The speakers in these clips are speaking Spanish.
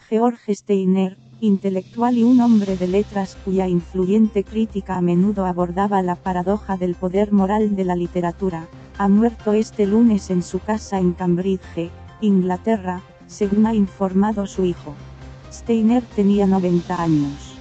George Steiner, intelectual y un hombre de letras cuya influyente crítica a menudo abordaba la paradoja del poder moral de la literatura, ha muerto este lunes en su casa en Cambridge, Inglaterra, según ha informado su hijo. Steiner tenía 90 años.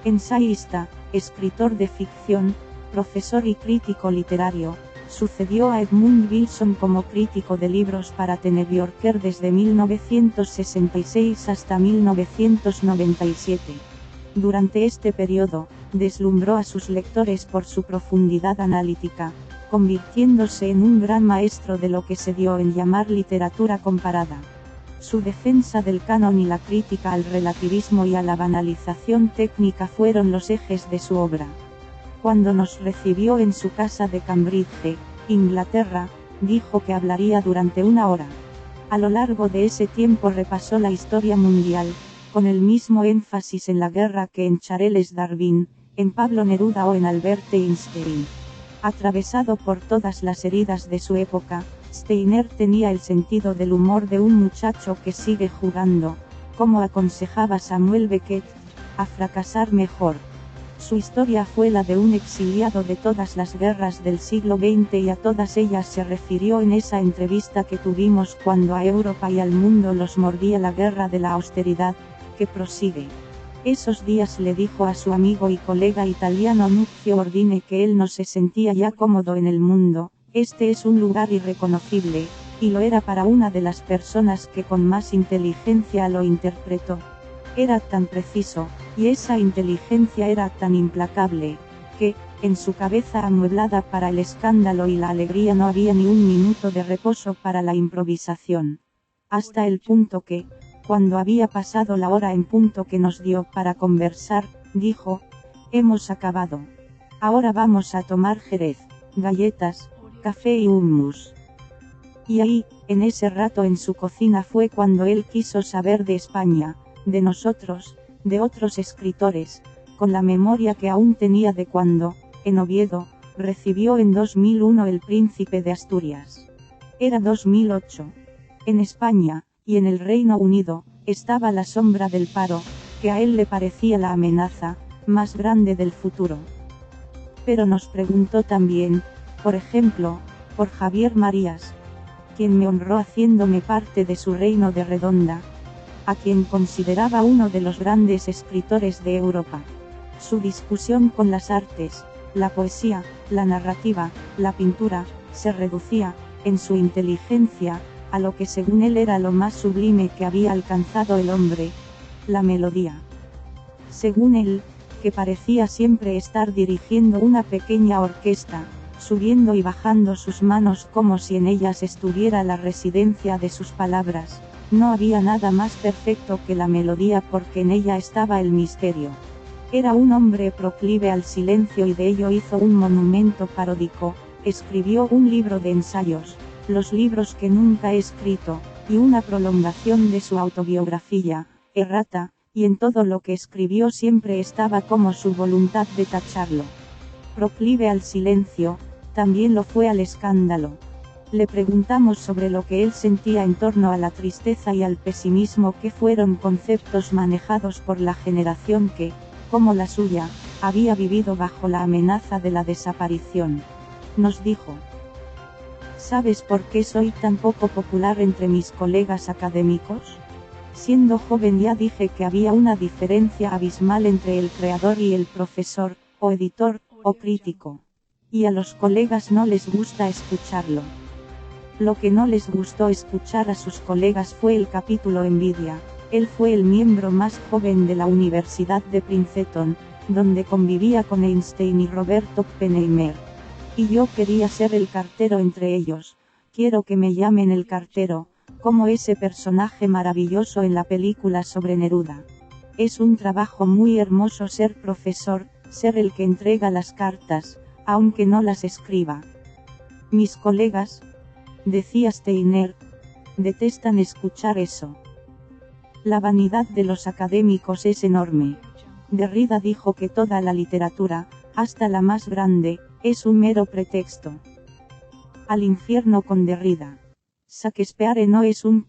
Ensayista, escritor de ficción, profesor y crítico literario, sucedió a Edmund Wilson como crítico de libros para The New Yorker desde 1966 hasta 1997. Durante este periodo, deslumbró a sus lectores por su profundidad analítica, convirtiéndose en un gran maestro de lo que se dio en llamar literatura comparada. Su defensa del canon y la crítica al relativismo y a la banalización técnica fueron los ejes de su obra. Cuando nos recibió en su casa de Cambridge, Inglaterra, dijo que hablaría durante 1 hora. A lo largo de ese tiempo repasó la historia mundial, con el mismo énfasis en la guerra que en Charles Darwin, en Pablo Neruda o en Albert Einstein. Atravesado por todas las heridas de su época, Steiner tenía el sentido del humor de un muchacho que sigue jugando, como aconsejaba Samuel Beckett, a fracasar mejor. Su historia fue la de un exiliado de todas las guerras del siglo XX y a todas ellas se refirió en esa entrevista que tuvimos cuando a Europa y al mundo los mordía la guerra de la austeridad, que prosigue. Esos días le dijo a su amigo y colega italiano Nunzio Ordine que él no se sentía ya cómodo en el mundo. Este es un lugar irreconocible, y lo era para una de las personas que con más inteligencia lo interpretó. Era tan preciso, y esa inteligencia era tan implacable, que, en su cabeza amueblada para el escándalo y la alegría no había ni un minuto de reposo para la improvisación. Hasta el punto que, cuando había pasado la hora en punto que nos dio para conversar, dijo: «Hemos acabado. Ahora vamos a tomar jerez, galletas, café y hummus». Y ahí, en ese rato en su cocina fue cuando él quiso saber de España, de nosotros, de otros escritores, con la memoria que aún tenía de cuando, en Oviedo, recibió en 2001 el Príncipe de Asturias. Era 2008. En España, y en el Reino Unido, estaba la sombra del paro, que a él le parecía la amenaza más grande del futuro. Pero nos preguntó también, por ejemplo, por Javier Marías, quien me honró haciéndome parte de su reino de Redonda, a quien consideraba uno de los grandes escritores de Europa. Su discusión con las artes, la poesía, la narrativa, la pintura, se reducía, en su inteligencia, a lo que según él era lo más sublime que había alcanzado el hombre: la melodía. Según él, que parecía siempre estar dirigiendo una pequeña orquesta, subiendo y bajando sus manos como si en ellas estuviera la residencia de sus palabras. No había nada más perfecto que la melodía porque en ella estaba el misterio. Era un hombre proclive al silencio y de ello hizo un monumento paródico, escribió un libro de ensayos, los libros que nunca he escrito, y una prolongación de su autobiografía, Errata, y en todo lo que escribió siempre estaba como su voluntad de tacharlo. Proclive al silencio, también lo fue al escándalo. Le preguntamos sobre lo que él sentía en torno a la tristeza y al pesimismo, que fueron conceptos manejados por la generación que, como la suya, había vivido bajo la amenaza de la desaparición. Nos dijo: «¿Sabes por qué soy tan poco popular entre mis colegas académicos? Siendo joven ya dije que había una diferencia abismal entre el creador y el profesor, o editor, o crítico. Y a los colegas no les gusta escucharlo». Lo que no les gustó escuchar a sus colegas fue el capítulo Envidia. Él fue el miembro más joven de la Universidad de Princeton, donde convivía con Einstein y Robert Oppenheimer. Y yo quería ser el cartero entre ellos. Quiero que me llamen el cartero, como ese personaje maravilloso en la película sobre Neruda. Es un trabajo muy hermoso ser profesor, ser el que entrega las cartas, aunque no las escriba. Mis colegas, decía Steiner, detestan escuchar eso. La vanidad de los académicos es enorme. Derrida dijo que toda la literatura, hasta la más grande, es un mero pretexto. Al infierno con Derrida. Shakespeare no es un